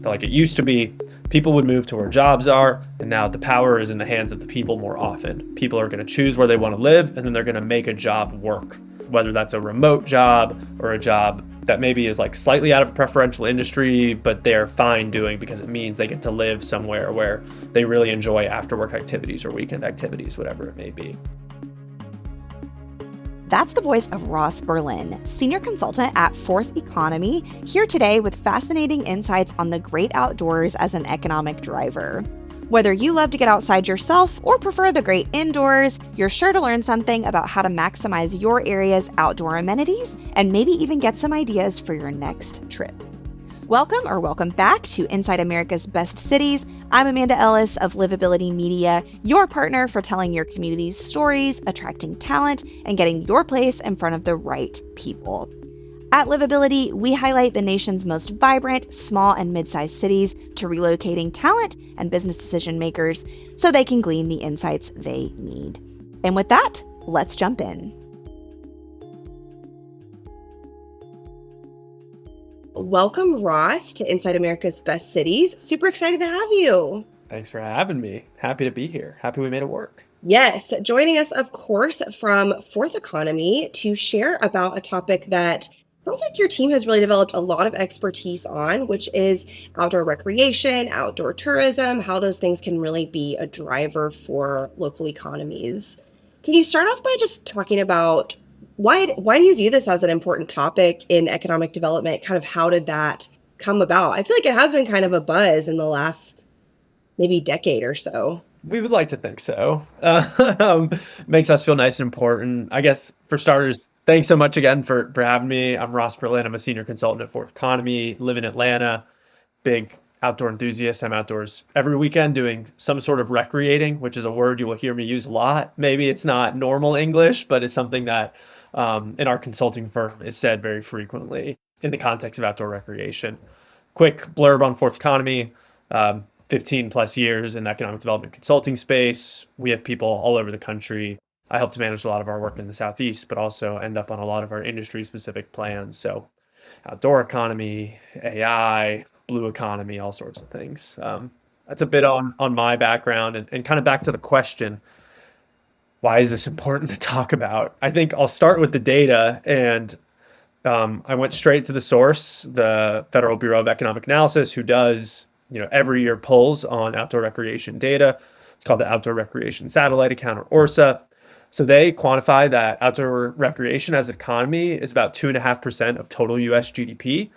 Like it used to be, people would move to where jobs are, and now the power is in the hands of the people more often. People are going to choose where they want to live, and then they're going to make a job work, whether that's a remote job or a job that maybe is like slightly out of a preferential industry, but they're fine doing because it means they get to live somewhere where they really enjoy after work activities or weekend activities, whatever it may be. That's the voice of Ross Berlin, senior consultant at Fourth Economy, here today with fascinating insights on the great outdoors as an economic driver. Whether you love to get outside yourself or prefer the great indoors, you're sure to learn something about how to maximize your area's outdoor amenities and maybe even get some ideas for your next trip. Welcome back to Inside America's Best Cities. I'm Amanda Ellis of Livability Media, your partner for telling your community's stories, attracting talent, and getting your place in front of the right people. At Livability, we highlight the nation's most vibrant, small and mid-sized cities to relocating talent and business decision makers so they can glean the insights they need. And with that, let's jump in. Welcome, Ross, to Inside America's Best Cities. Super excited to have you. Thanks for having me. Happy to be here. Happy we made it work. Yes, joining us, of course, from Fourth Economy to share about a topic that sounds like your team has really developed a lot of expertise on, which is outdoor recreation, outdoor tourism, how those things can really be a driver for local economies. Can you start off by just talking about why do you view this as an important topic in economic development? Kind of how did that come about? I feel like it has been kind of a buzz in the last maybe decade or so. We would like to think so. Makes us feel nice and important. I guess for starters, thanks so much again for having me. I'm Ross Berlin. I'm a senior consultant at Fourth Economy, live in Atlanta, big outdoor enthusiast. I'm outdoors every weekend doing some sort of recreating, which is a word you will hear me use a lot. Maybe it's not normal English, but it's something that in our consulting firm is said very frequently in the context of outdoor recreation. Quick blurb on Fourth Economy. 15 plus years in the economic development consulting space. We have people all over the country. I help to manage a lot of our work in the Southeast, but also end up on a lot of our industry specific plans. So outdoor economy, AI, blue economy, all sorts of things. That's a bit on my background and kind of back to the question, why is this important to talk about? I think I'll start with the data, and I went straight to the source, the Federal Bureau of Economic Analysis, who does every year polls on outdoor recreation data. It's called the Outdoor Recreation Satellite Account, or ORSA. So they quantify that outdoor recreation as an economy is about 2.5% of total US GDP.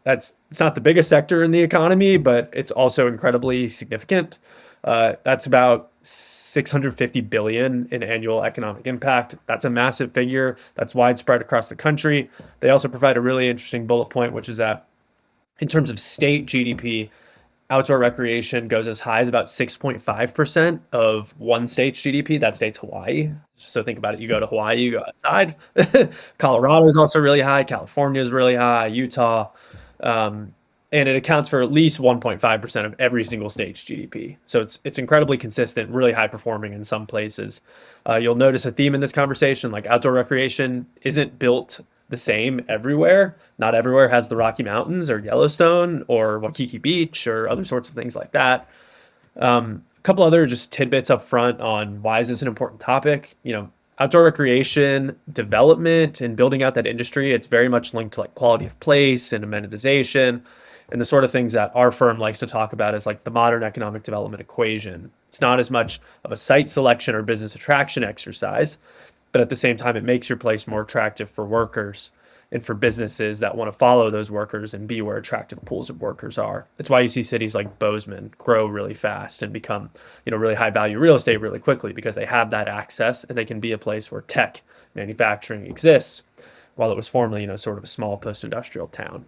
It's not the biggest sector in the economy, but it's also incredibly significant. That's about 650 billion in annual economic impact. That's a massive figure. That's widespread across the country. They also provide a really interesting bullet point, which is that in terms of state GDP, outdoor recreation goes as high as about 6.5% of one state's GDP. That state's Hawaii. So think about it. You go to Hawaii, you go outside. Colorado is also really high. California is really high. Utah. And it accounts for at least 1.5% of every single state's GDP. So it's incredibly consistent, really high performing in some places. You'll notice a theme in this conversation, like outdoor recreation isn't built the same everywhere. Not everywhere has the Rocky Mountains or Yellowstone or Waikiki Beach or other sorts of things like that. A couple other just tidbits up front on why is this an important topic. Outdoor recreation development and building out that industry, it's very much linked to like quality of place and amenitization and the sort of things that our firm likes to talk about as like the modern economic development equation. It's not as much of a site selection or business attraction exercise, but at the same time, it makes your place more attractive for workers and for businesses that want to follow those workers and be where attractive pools of workers are. It's why you see cities like Bozeman grow really fast and become, really high value real estate really quickly, because they have that access and they can be a place where tech manufacturing exists while it was formerly, sort of a small post-industrial town.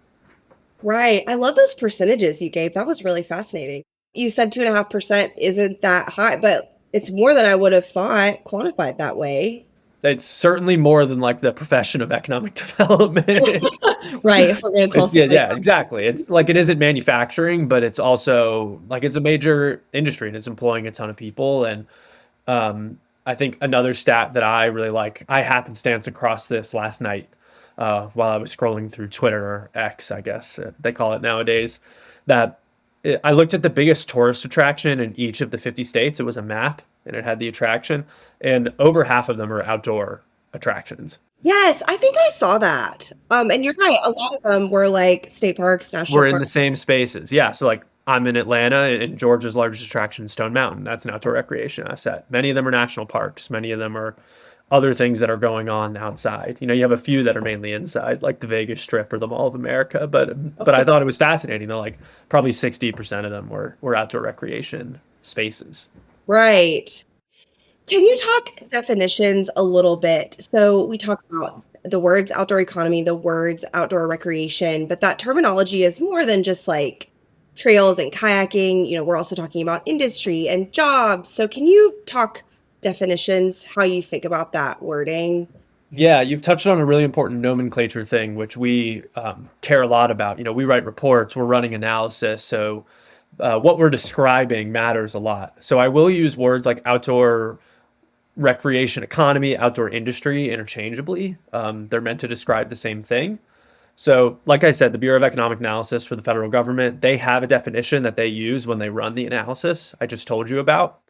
Right. I love those percentages you gave. That was really fascinating. You said 2.5% isn't that high, but it's more than I would have thought quantified that way. It's certainly more than like the profession of economic development. Right. If we're going to call yeah, exactly. It's like it isn't manufacturing, but it's also like it's a major industry and it's employing a ton of people. And I think another stat that I really like, I happenstance across this last night while I was scrolling through Twitter, or X, I guess they call it nowadays, that I looked at the biggest tourist attraction in each of the 50 states. It was a map and it had the attraction, and over half of them are outdoor attractions. Yes, I think I saw that. And you're right, a lot of them were like state parks, national We're in parks. the same spaces. Yeah. So, like, I'm in Atlanta, and Georgia's largest attraction is Stone Mountain. That's an outdoor recreation asset. Many of them are national parks. Many of them are other things that are going on outside. You have a few that are mainly inside, like the Vegas Strip or the Mall of America. But I thought it was fascinating. Though, like, probably 60% of them were outdoor recreation spaces. Right. Can you talk definitions a little bit? So we talk about the words outdoor economy, the words outdoor recreation, but that terminology is more than just like trails and kayaking. We're also talking about industry and jobs. So can you talk definitions, how you think about that wording? Yeah, you've touched on a really important nomenclature thing, which we care a lot about. We write reports, we're running analysis, so what we're describing matters a lot. So I will use words like outdoor recreation economy, outdoor industry interchangeably. They're meant to describe the same thing. So, like I said, the Bureau of Economic Analysis for the federal government, they have a definition that they use when they run the analysis I just told you about.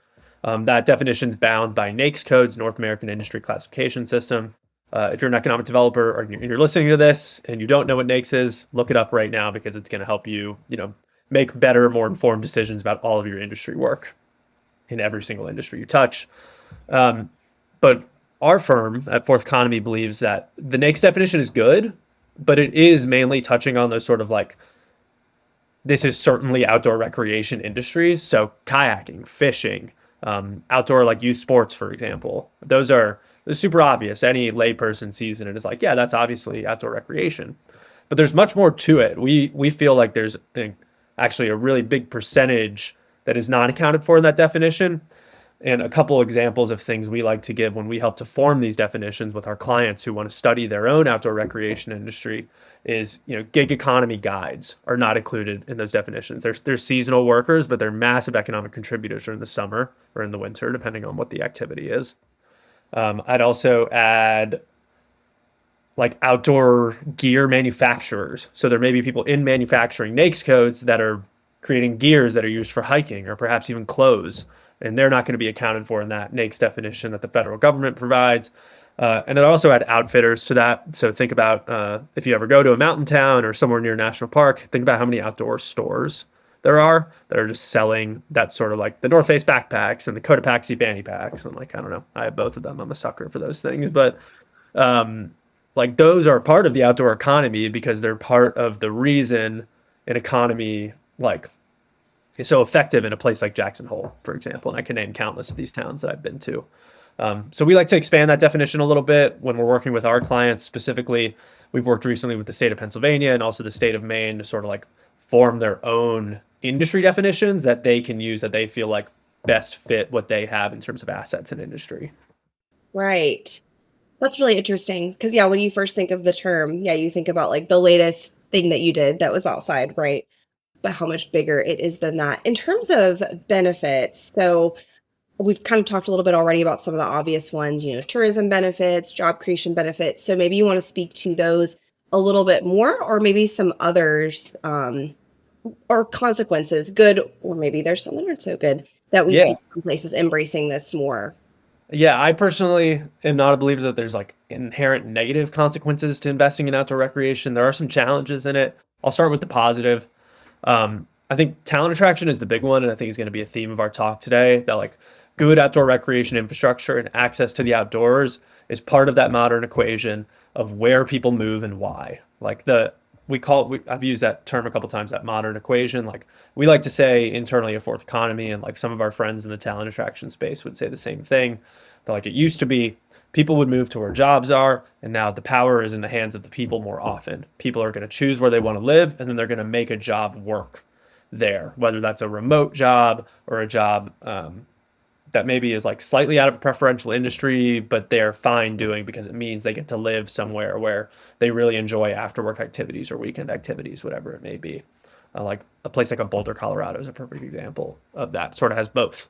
That definition is bound by NAICS codes, North American Industry Classification System. If you're an economic developer or you're listening to this and you don't know what NAICS is, look it up right now because it's going to help you, make better, more informed decisions about all of your industry work in every single industry you touch. But our firm at Fourth Economy believes that the NAICS definition is good, but it is mainly touching on those sort of like, this is certainly outdoor recreation industries. So kayaking, fishing, outdoor like youth sports, for example. They're super obvious. Any layperson sees it and is like, yeah, that's obviously outdoor recreation. But there's much more to it. We feel like there's actually a really big percentage that is not accounted for in that definition. And a couple examples of things we like to give when we help to form these definitions with our clients who want to study their own outdoor recreation industry is, gig economy guides are not included in those definitions. They're seasonal workers, but they're massive economic contributors during the summer or in the winter, depending on what the activity is. I'd also add like outdoor gear manufacturers. So there may be people in manufacturing NAICS codes that are creating gears that are used for hiking or perhaps even clothes. And they're not going to be accounted for in that NAICS definition that the federal government provides. And it also add outfitters to that. So think about if you ever go to a mountain town or somewhere near a national park, think about how many outdoor stores there are that are just selling that sort of like the North Face backpacks and the Cotopaxi fanny packs. And like, I don't know, I have both of them. I'm a sucker for those things. But like those are part of the outdoor economy because they're part of the reason an economy like is so effective in a place like Jackson Hole, for example. And I can name countless of these towns that I've been to. So we like to expand that definition a little bit when we're working with our clients specifically. We've worked recently with the state of Pennsylvania and also the state of Maine to sort of like form their own industry definitions that they can use that they feel like best fit what they have in terms of assets and industry. Right. That's really interesting because, yeah, when you first think of the term, yeah, you think about like the latest thing that you did that was outside, right? But how much bigger it is than that. In terms of benefits, so we've kind of talked a little bit already about some of the obvious ones, tourism benefits, job creation benefits. So maybe you want to speak to those a little bit more, or maybe some others, or consequences, good, or maybe there's some that aren't so good that we Yeah. see some places embracing this more. Yeah, I personally am not a believer that there's like inherent negative consequences to investing in outdoor recreation. There are some challenges in it. I'll start with the positive. I think talent attraction is the big one, and I think is going to be a theme of our talk today. That like good outdoor recreation infrastructure and access to the outdoors is part of that modern equation of where people move and why. Like I've used that term a couple times, that modern equation. Like we like to say internally a fourth economy, and like some of our friends in the talent attraction space would say the same thing. That like it used to be people would move to where jobs are, and now the power is in the hands of the people more often. People are going to choose where they want to live, and then they're going to make a job work there, whether that's a remote job or a job that maybe is like slightly out of a preferential industry, but they're fine doing because it means they get to live somewhere where they really enjoy after work activities or weekend activities, whatever it may be. Like a place like a Boulder, Colorado is a perfect example of that. Sort of has both.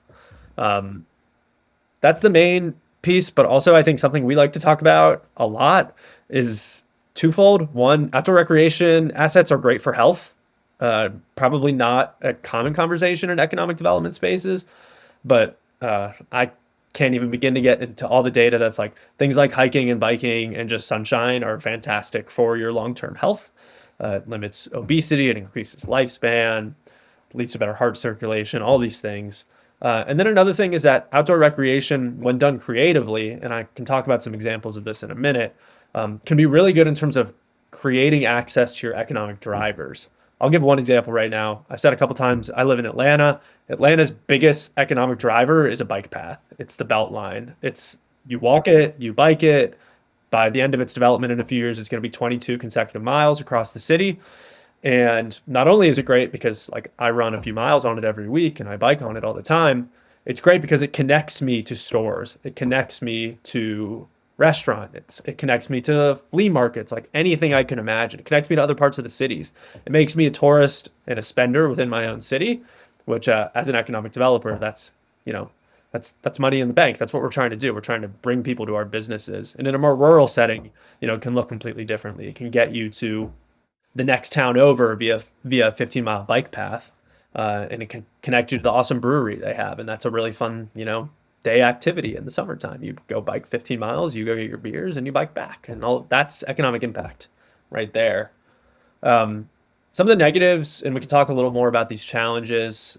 That's the main piece, but also I think something we like to talk about a lot is twofold. One, outdoor recreation assets are great for health. Probably not a common conversation in economic development spaces, but I can't even begin to get into all the data that's like things like hiking and biking and just sunshine are fantastic for your long-term health. It limits obesity, it increases lifespan, leads to better heart circulation, all these things. And then another thing is that outdoor recreation, when done creatively, and I can talk about some examples of this in a minute, can be really good in terms of creating access to your economic drivers. I'll give one example right now. I've said a couple times, I live in Atlanta. Atlanta's biggest economic driver is a bike path. It's the Beltline. It's you walk it, you bike it. By the end of its development in a few years, it's going to be 22 consecutive miles across the city. And not only is it great because like I run a few miles on it every week and I bike on it all the time, it's great because it connects me to stores. It connects me to restaurants. It connects me to flea markets, like anything I can imagine. It connects me to other parts of the cities. It makes me a tourist and a spender within my own city, which as an economic developer, that's, you know, that's money in the bank. That's what we're trying to do. We're trying to bring people to our businesses. And in a more rural setting, you know, it can look completely differently. It can get you to the next town over via a 15-mile bike path, and it can connect you to the awesome brewery they have, and that's a really fun, you know, day activity in the summertime. You go bike 15 miles, you go get your beers, and you bike back, and all that's economic impact right there. Some of the negatives, and we can talk a little more about these challenges.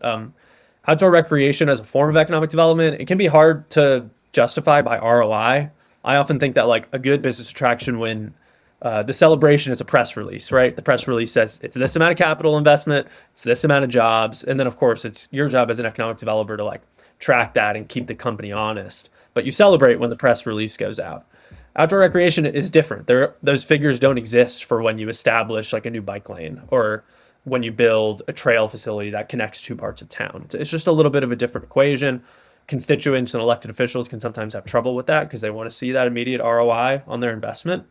Outdoor recreation as a form of economic development, it can be hard to justify by ROI. I often think that like a good business attraction when the celebration is a press release, right? The press release says it's this amount of capital investment, it's this amount of jobs, and then of course it's your job as an economic developer to like track that and keep the company honest. But you celebrate when the press release goes out. Outdoor recreation is different. Those figures don't exist for when you establish like a new bike lane or when you build a trail facility that connects two parts of town. It's just a little bit of a different equation. Constituents and elected officials can sometimes have trouble with that because they want to see that immediate ROI on their investment.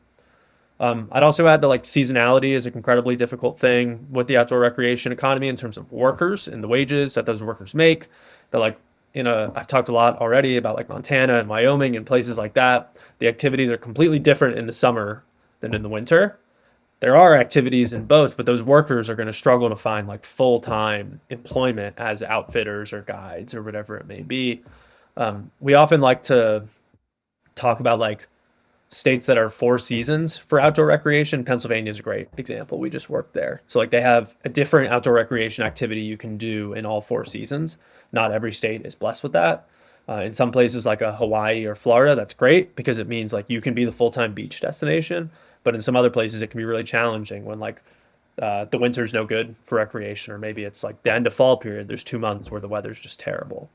I'd also add that like seasonality is an incredibly difficult thing with the outdoor recreation economy in terms of workers and the wages that those workers make. That like I've talked a lot already about like Montana and Wyoming and places like that. The activities are completely different in the summer than in the winter. There are activities in both, but those workers are going to struggle to find like full-time employment as outfitters or guides or whatever it may be. We often like to talk about like states that are four seasons for outdoor recreation. Pennsylvania is a great example. We just worked there. So like they have a different outdoor recreation activity you can do in all four seasons. Not every state is blessed with that. In some places like a Hawaii or Florida, that's great because it means like you can be the full-time beach destination. But in some other places, it can be really challenging when like the winter's no good for recreation, or maybe it's like the end of fall period. There's 2 months where the weather's just terrible.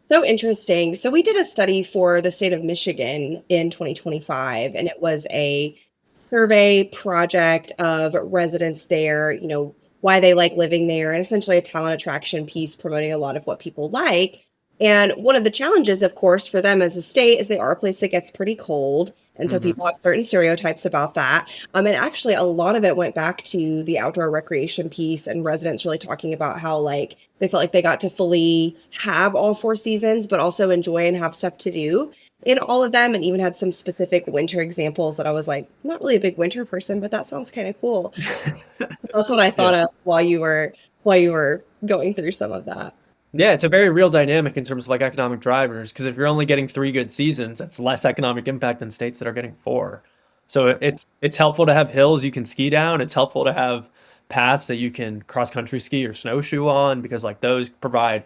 So interesting. So we did a study for the state of Michigan in 2025, and it was a survey project of residents there, you know, why they like living there, and essentially a talent attraction piece promoting a lot of what people like. And one of the challenges, of course, for them as a state is they are a place that gets pretty cold. And so Mm-hmm. people have certain stereotypes about that. And actually, a lot of it went back to the outdoor recreation piece and residents really talking about how, like, they felt like they got to fully have all four seasons, but also enjoy and have stuff to do in all of them. And even had some specific winter examples that I was like, I'm not really a big winter person, but that sounds kind of cool. That's what I Yeah. thought of while you were going through some of that. Yeah, it's a very real dynamic in terms of like economic drivers, because if you're only getting 3 good seasons, that's less economic impact than states that are getting four. So it's helpful to have hills you can ski down. It's helpful to have paths that you can cross country ski or snowshoe on because like those provide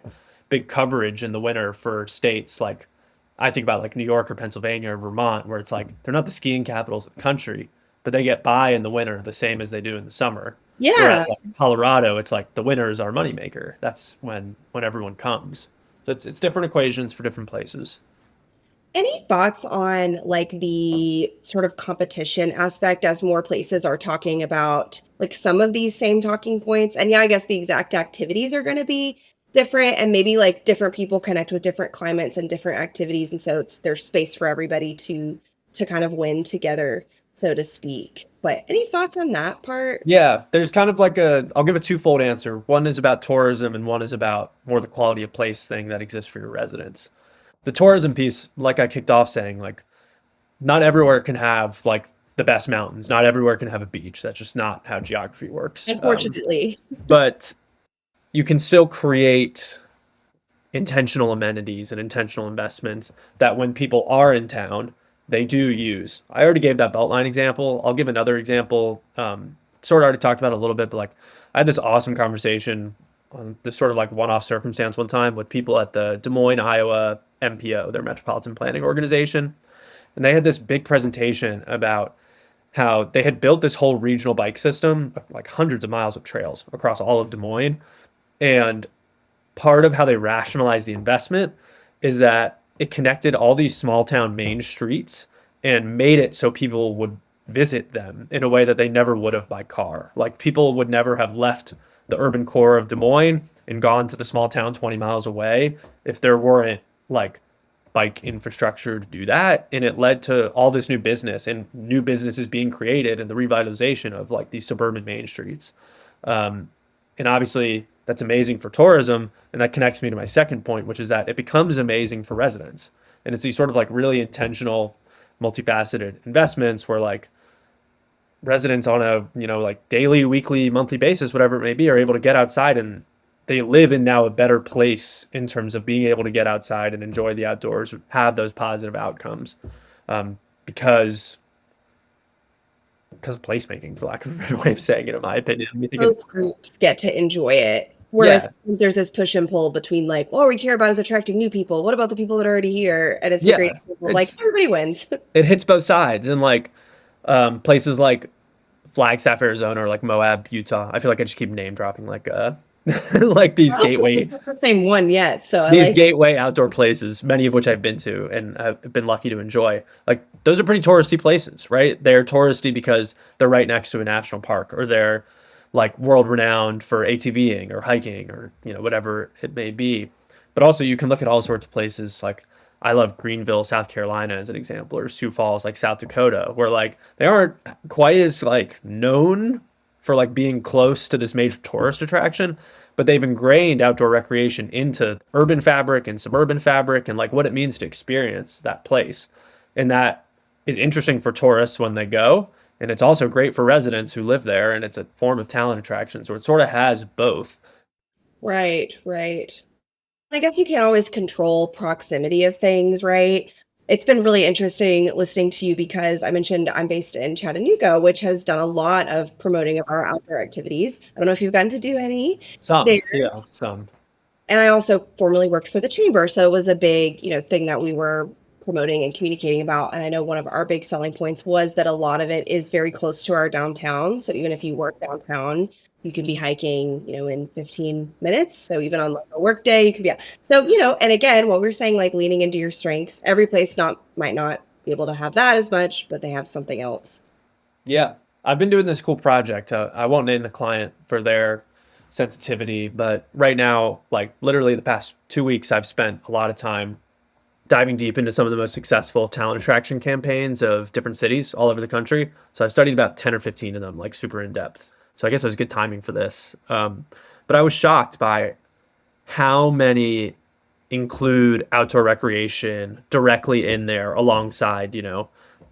big coverage in the winter for states like I think about like New York or Pennsylvania or Vermont, where it's like they're not the skiing capitals of the country, but they get by in the winter the same as they do in the summer. Whereas Yeah. like Colorado, it's like the winter is our moneymaker. That's when everyone comes. So it's different equations for different places. Any thoughts on like the sort of competition aspect as more places are talking about like some of these same talking points? And yeah, I guess the exact activities are going to be different and maybe like different people connect with different climates and different activities. And so there's space for everybody to kind of win together, so to speak. But any thoughts on that part? Yeah, there's kind of like I'll give a twofold answer. One is about tourism and one is about more the quality of place thing that exists for your residents. The tourism piece, like I kicked off saying, like not everywhere can have like the best mountains. Not everywhere can have a beach. That's just not how geography works. Unfortunately. But you can still create intentional amenities and intentional investments that when people are in town, they do use. I already gave that Beltline example. I'll give another example. Sort of already talked about it a little bit, but like I had this awesome conversation on this sort of like one-off circumstance one time with people at the Des Moines, Iowa MPO, their Metropolitan Planning Organization. And they had this big presentation about how they had built this whole regional bike system, like hundreds of miles of trails across all of Des Moines. And part of how they rationalized the investment is that it connected all these small town main streets and made it so people would visit them in a way that they never would have by car. Like people would never have left the urban core of Des Moines and gone to the small town 20 miles away if there weren't like bike infrastructure to do that. And it led to all this new business and new businesses being created and the revitalization of like these suburban main streets. And obviously that's amazing for tourism. And that connects me to my second point, which is that it becomes amazing for residents. And it's these sort of like really intentional, multifaceted investments where like residents on a, like daily, weekly, monthly basis, whatever it may be, are able to get outside and they live in now a better place in terms of being able to get outside and enjoy the outdoors, have those positive outcomes, because of placemaking, for lack of a better way of saying it, in my opinion. I mean, Both groups get to enjoy it. Whereas there's this push and pull between like, all we care about is attracting new people. What about the people that are already here? And it's a great example. Like everybody wins. It hits both sides. And like places like Flagstaff, Arizona, or like Moab, Utah. I feel like I just keep name dropping like like these gateway, the same one yet. So these gateway outdoor places, many of which I've been to and I've been lucky to enjoy. Like those are pretty touristy places, right? They're touristy because they're right next to a national park, or they're like world renowned for ATVing or hiking or whatever it may be. But also you can look at all sorts of places. Like I love Greenville, South Carolina as an example, or Sioux Falls, like South Dakota, where like they aren't quite as like known for like being close to this major tourist attraction, but they've ingrained outdoor recreation into urban fabric and suburban fabric and like what it means to experience that place. And that is interesting for tourists when they go. And it's also great for residents who live there, and it's a form of talent attraction. So it sort of has both. Right. I guess you can't always control proximity of things, right? It's been really interesting listening to you because I mentioned I'm based in Chattanooga, which has done a lot of promoting of our outdoor activities. I don't know if you've gotten to do any there. Some. And I also formerly worked for the chamber, so it was a big, thing that we were promoting and communicating about. And I know one of our big selling points was that a lot of it is very close to our downtown. So even if you work downtown, you can be hiking, in 15 minutes. So even on like a work day, you could be out. So, and again, what we're saying, like leaning into your strengths, every place might not be able to have that as much, but they have something else. Yeah. I've been doing this cool project. I won't name the client for their sensitivity, but right now, like literally the past 2 weeks, I've spent a lot of time diving deep into some of the most successful talent attraction campaigns of different cities all over the country. So I've studied about 10 or 15 of them, like super in depth. So I guess it was good timing for this. But I was shocked by how many include outdoor recreation directly in there alongside,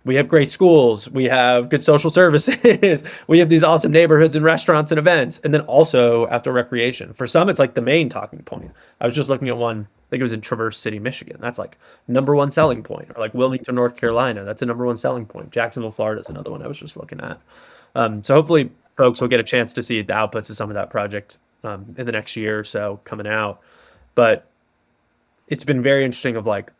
we have great schools, we have good social services, we have these awesome neighborhoods and restaurants and events, and then also outdoor recreation. For some, it's like the main talking point. I was just looking at one, I think it was in Traverse City, Michigan. That's like number one selling point. Or like Wilmington, North Carolina, that's a number one selling point. Jacksonville, Florida is another one I was just looking at. So hopefully folks will get a chance to see the outputs of some of that project in the next year or so coming out. But it's been very interesting of like,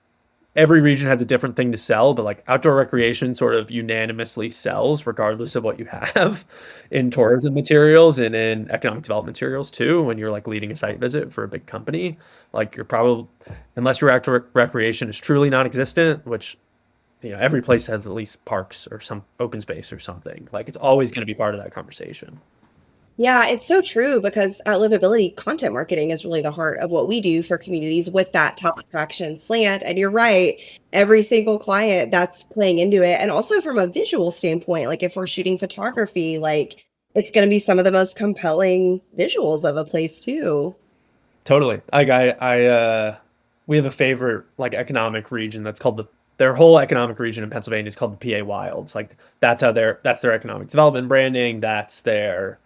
every region has a different thing to sell, but like outdoor recreation sort of unanimously sells regardless of what you have in tourism materials and in economic development materials too. When you're like leading a site visit for a big company, like you're probably, unless your outdoor recreation is truly non-existent, which every place has at least parks or some open space or something, like it's always going to be part of that conversation. Yeah, it's so true because at Livability, content marketing is really the heart of what we do for communities with that talent attraction slant. And you're right, every single client that's playing into it. And also from a visual standpoint, like if we're shooting photography, like it's going to be some of the most compelling visuals of a place too. Totally. Like we have a favorite like economic region that's called the their whole economic region in Pennsylvania is called the PA Wilds. Like that's their economic development branding. That's their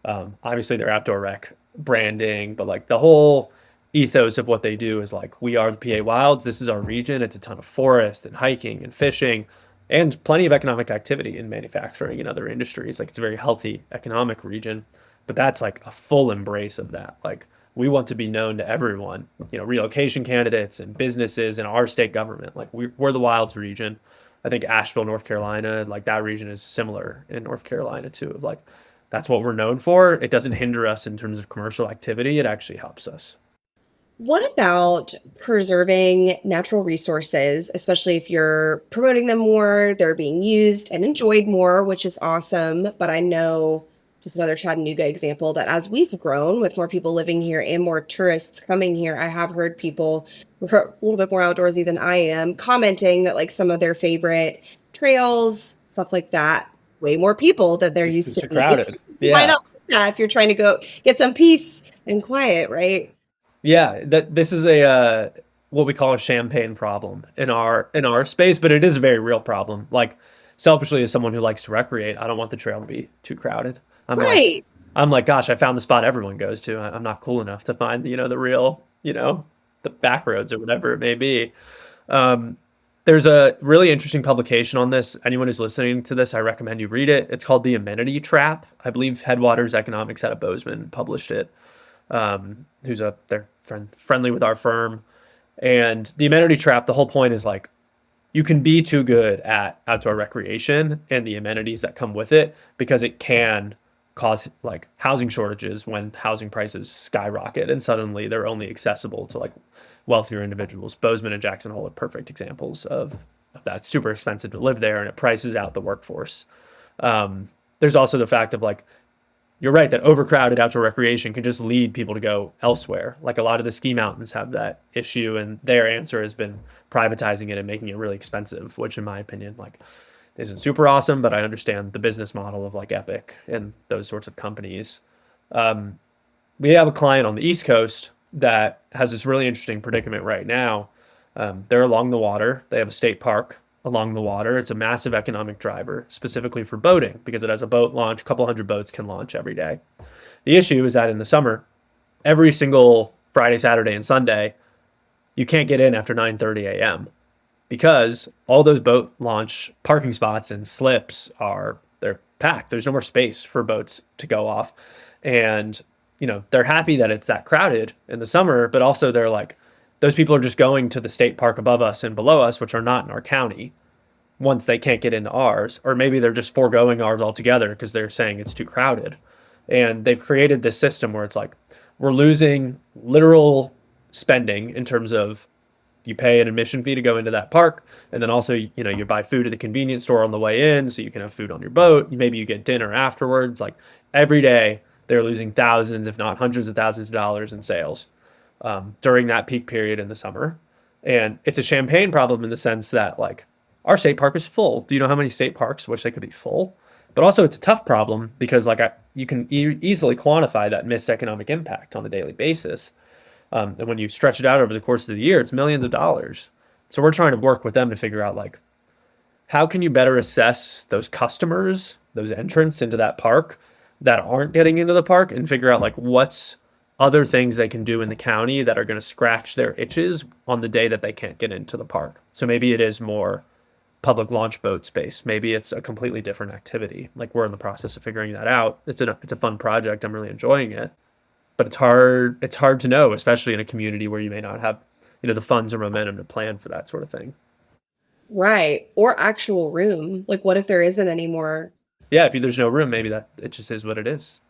obviously their outdoor rec branding, but like the whole ethos of what they do is like we are the PA Wilds. This is our region. It's a ton of forest and hiking and fishing, and plenty of economic activity in manufacturing and other industries. Like it's a very healthy economic region, but that's like a full embrace of that. Like we want to be known to everyone, relocation candidates and businesses and our state government. Like we're the Wilds region. I think Asheville, North Carolina, like that region is similar in North Carolina too. Like that's what we're known for. It doesn't hinder us in terms of commercial activity. It actually helps us. What about preserving natural resources, especially if you're promoting them more, they're being used and enjoyed more, which is awesome. But I know just another Chattanooga example that as we've grown with more people living here and more tourists coming here, I have heard people who are a little bit more outdoorsy than I am commenting that like some of their favorite trails, stuff like that, way more people than there used It's to too be. crowded. Why Yeah. not like that if you're trying to go get some peace and quiet, right? Yeah, that this is a what we call a champagne problem in our space, but it is a very real problem. Like selfishly, as someone who likes to recreate, I don't want the trail to be too crowded. I'm like, Right. I'm like, gosh, I found the spot everyone goes to. I'm not cool enough to find, the real, the back roads or whatever it may be. Um, there's a really interesting publication on this. Anyone who's listening to this, I recommend you read it. It's called The Amenity Trap. I believe Headwaters Economics out of Bozeman published it. Who's they're friendly with our firm. And the amenity trap, the whole point is like you can be too good at outdoor recreation and the amenities that come with it because it can cause like housing shortages when housing prices skyrocket and suddenly they're only accessible to like wealthier individuals. Bozeman and Jackson Hole are perfect examples of that. It's super expensive to live there and it prices out the workforce. There's also the fact of like you're right that overcrowded outdoor recreation can just lead people to go elsewhere. Like a lot of the ski mountains have that issue, and their answer has been privatizing it and making it really expensive, which in my opinion, like isn't super awesome, but I understand the business model of like Epic and those sorts of companies. We have a client on the East Coast that has this really interesting predicament right now. They're along the water. They have a state park along the water. It's a massive economic driver, specifically for boating, because it has a boat launch. A couple hundred boats can launch every day. The issue is that in the summer, every single Friday, Saturday, and Sunday, you can't get in after 9:30 a.m. because all those boat launch parking spots and slips they're packed. There's no more space for boats to go off. And, they're happy that it's that crowded in the summer, but also they're like, those people are just going to the state park above us and below us, which are not in our county, once they can't get into ours. Or maybe they're just foregoing ours altogether because they're saying it's too crowded. And they've created this system where it's like, we're losing literal spending in terms of you pay an admission fee to go into that park. And then also, you buy food at the convenience store on the way in so you can have food on your boat. Maybe you get dinner afterwards. Like every day, they're losing thousands, if not hundreds of thousands of dollars in sales during that peak period in the summer. And it's a champagne problem in the sense that like our state park is full. Do you know how many state parks wish they could be full? But also it's a tough problem because like you can easily quantify that missed economic impact on a daily basis. And when you stretch it out over the course of the year, it's millions of dollars. So we're trying to work with them to figure out like, how can you better assess those customers, those entrants into that park that aren't getting into the park and figure out like what's other things they can do in the county that are going to scratch their itches on the day that they can't get into the park. So maybe it is more public launch boat space. Maybe it's a completely different activity. Like we're in the process of figuring that out. It's a fun project. I'm really enjoying it, but it's hard to know, especially in a community where you may not have, the funds or momentum to plan for that sort of thing. Right. Or actual room. Like, what if there isn't any more? Yeah, there's no room, maybe that it just is what it is.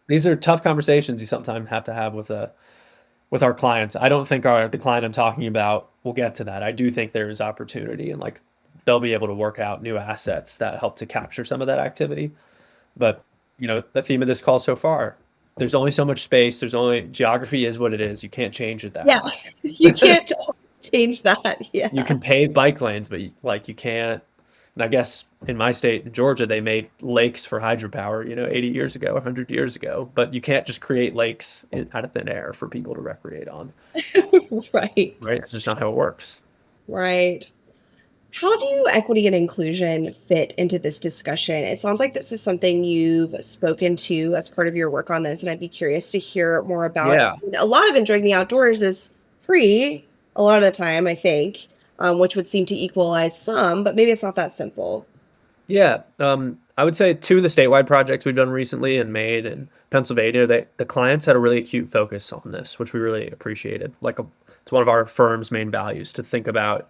These are tough conversations you sometimes have to have with our clients. I don't think the client I'm talking about will get to that. I do think there is opportunity and like they'll be able to work out new assets that help to capture some of that activity. But, the theme of this call so far, there's only so much space. There's only geography is what it is. You can't change it that Yeah, much. you can't change that. Yeah. You can pave bike lanes, but like you can't. And I guess in my state, in Georgia, they made lakes for hydropower, 80 years ago, 100 years ago. But you can't just create lakes out of thin air for people to recreate on. Right. Right? It's just not how it works. Right. How do equity and inclusion fit into this discussion? It sounds like this is something you've spoken to as part of your work on this, and I'd be curious to hear more about it. Yeah. A lot of enjoying the outdoors is free a lot of the time, I think, which would seem to equalize some, but maybe it's not that simple. Yeah, I would say two of the statewide projects we've done recently in Maine and Pennsylvania, the clients had a really acute focus on this, which we really appreciated. It's one of our firm's main values to think about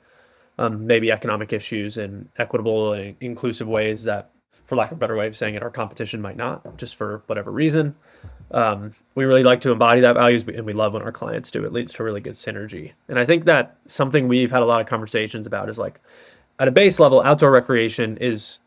maybe economic issues in equitable and inclusive ways that, for lack of a better way of saying it, our competition might not, just for whatever reason. We really like to embody that values, and we love when our clients do. It leads to really good synergy. And I think that something we've had a lot of conversations about is like, at a base level, outdoor recreation is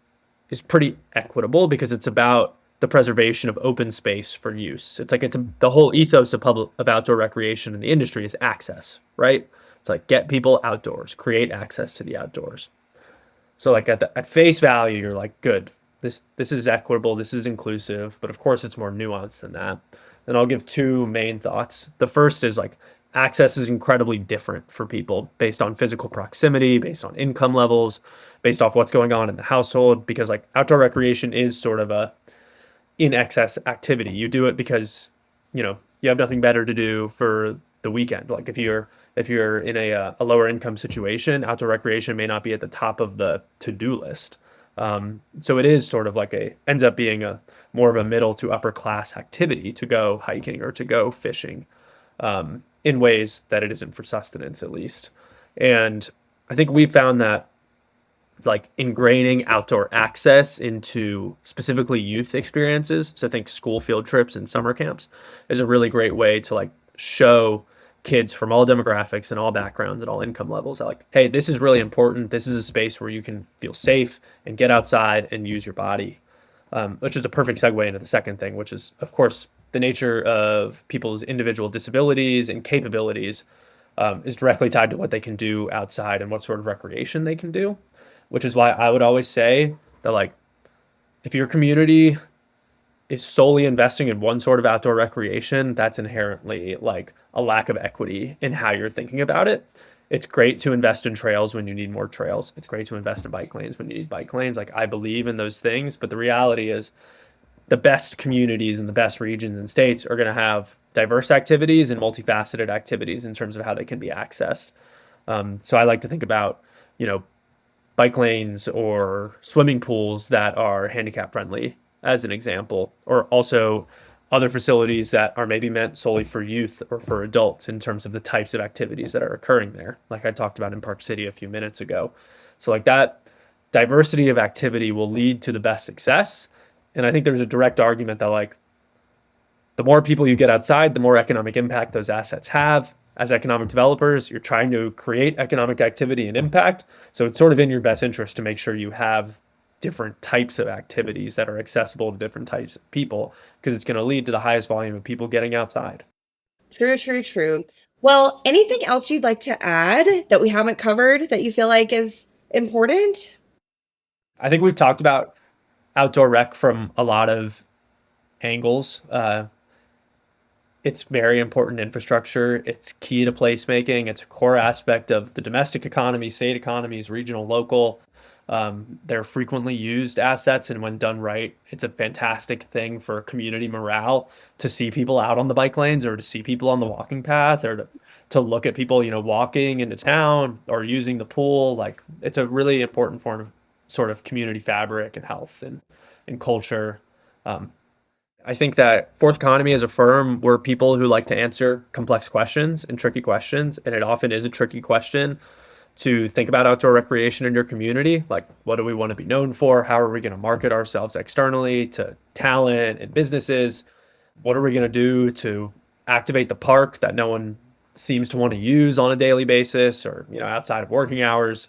pretty equitable because it's about the preservation of open space for use. It's like the whole ethos of outdoor recreation in the industry is access, right? It's like get people outdoors, create access to the outdoors. So like at face value, you're like, good. This is equitable, this is inclusive, but of course it's more nuanced than that. And I'll give two main thoughts. The first is like access is incredibly different for people based on physical proximity, based on income levels, based off what's going on in the household, because like outdoor recreation is sort of a in excess activity. You do it because, you have nothing better to do for the weekend. Like if you're in a lower income situation, outdoor recreation may not be at the top of the to-do list. So it is sort of like ends up being a more of a middle to upper class activity to go hiking or to go fishing, in ways that it isn't for sustenance, at least. And I think we found that like ingraining outdoor access into specifically youth experiences, so I think school field trips and summer camps, is a really great way to like show kids from all demographics and all backgrounds and all income levels that like, hey, this is really important. This is a space where you can feel safe and get outside and use your body, which is a perfect segue into the second thing, which is, of course, the nature of people's individual disabilities and capabilities, is directly tied to what they can do outside and what sort of recreation they can do, which is why I would always say that like if your community is solely investing in one sort of outdoor recreation, that's inherently like a lack of equity in how you're thinking about it. It's great to invest in trails when you need more trails. It's great to invest in bike lanes when you need bike lanes. Like I believe in those things, but the reality is the best communities and the best regions and states are going to have diverse activities and multifaceted activities in terms of how they can be accessed. So I like to think about, you know, bike lanes or swimming pools that are handicap friendly as an example, or also other facilities that are maybe meant solely for youth or for adults in terms of the types of activities that are occurring there, like I talked about in Park City a few minutes ago. So like that diversity of activity will lead to the best success. And I think there's a direct argument that like the more people you get outside, the more economic impact those assets have. As economic developers, you're trying to create economic activity and impact. So it's sort of in your best interest to make sure you have different types of activities that are accessible to different types of people, because it's going to lead to the highest volume of people getting outside. True, true, true. Well, anything else you'd like to add that we haven't covered that you feel like is important? I think we've talked about outdoor rec from a lot of angles. It's very important infrastructure. It's key to placemaking. It's a core aspect of the domestic economy, state economies, regional, local. They're frequently used assets, and when done right, it's a fantastic thing for community morale to see people out on the bike lanes or to see people on the walking path or to look at people, walking into town or using the pool. Like it's a really important form of sort of community fabric and health and culture. Um, I think that Fourth Economy as a firm, we're people who like to answer complex questions and tricky questions. And it often is a tricky question to think about outdoor recreation in your community. Like, what do we want to be known for? How are we going to market ourselves externally to talent and businesses? What are we going to do to activate the park that no one seems to want to use on a daily basis or, outside of working hours?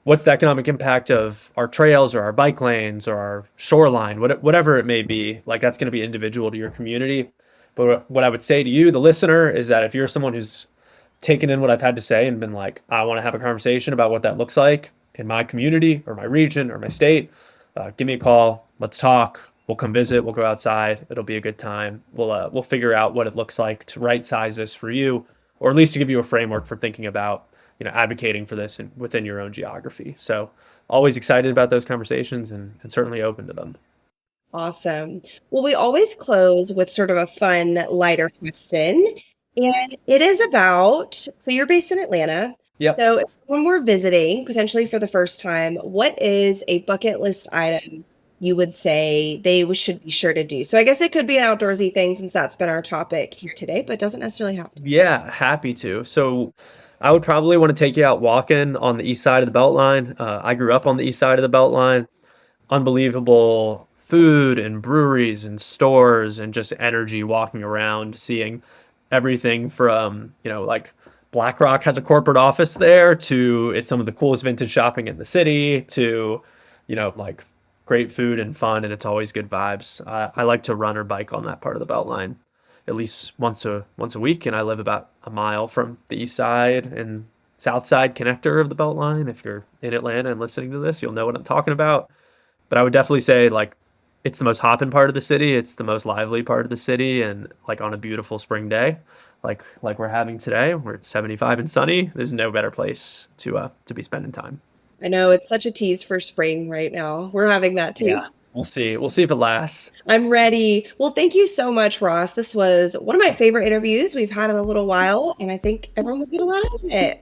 What's the economic impact of our trails or our bike lanes or our shoreline, whatever it may be? Like that's going to be individual to your community. But what I would say to you, the listener, is that if you're someone who's taken in what I've had to say and been like, I want to have a conversation about what that looks like in my community or my region or my state, give me a call. Let's talk. We'll come visit. We'll go outside. It'll be a good time. We'll figure out what it looks like to right size this for you, or at least to give you a framework for thinking about advocating for this within your own geography. So always excited about those conversations and certainly open to them. Awesome. Well, we always close with sort of a fun, lighter question. And it is about, so you're based in Atlanta. Yep. So if someone were visiting potentially for the first time, what is a bucket list item you would say they should be sure to do? So I guess it could be an outdoorsy thing since that's been our topic here today, but doesn't necessarily have to. Yeah, happy to. So I would probably want to take you out walking on the east side of the Beltline. I grew up on the east side of the Beltline. Unbelievable food and breweries and stores and just energy walking around, seeing everything from, like BlackRock has a corporate office there to it's some of the coolest vintage shopping in the city to, like great food and fun. And it's always good vibes. I like to run or bike on that part of the Beltline at least once a week. And I live about a mile from the east side and south side connector of the Beltline. If you're in Atlanta and listening to this, you'll know what I'm talking about. But I would definitely say like it's the most hopping part of the city. It's the most lively part of the city. And like on a beautiful spring day, like we're having today, where it's 75 and sunny, there's no better place to be spending time. I know it's such a tease for spring right now. We're having that too. Yeah. We'll see. We'll see if it lasts. I'm ready. Well, thank you so much, Ross. This was one of my favorite interviews we've had in a little while, and I think everyone will get a lot out of it.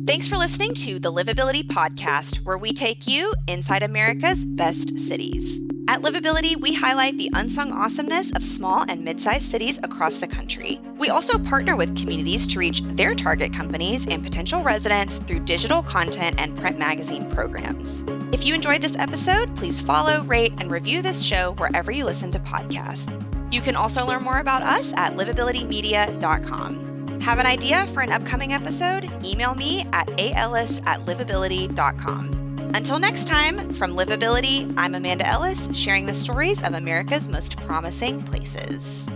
Thanks for listening to the Livability Podcast, where we take you inside America's best cities. At Livability, we highlight the unsung awesomeness of small and mid-sized cities across the country. We also partner with communities to reach their target companies and potential residents through digital content and print magazine programs. If you enjoyed this episode, please follow, rate, and review this show wherever you listen to podcasts. You can also learn more about us at livabilitymedia.com. Have an idea for an upcoming episode? Email me at aellis@livability.com. Until next time, from Livability, I'm Amanda Ellis, sharing the stories of America's most promising places.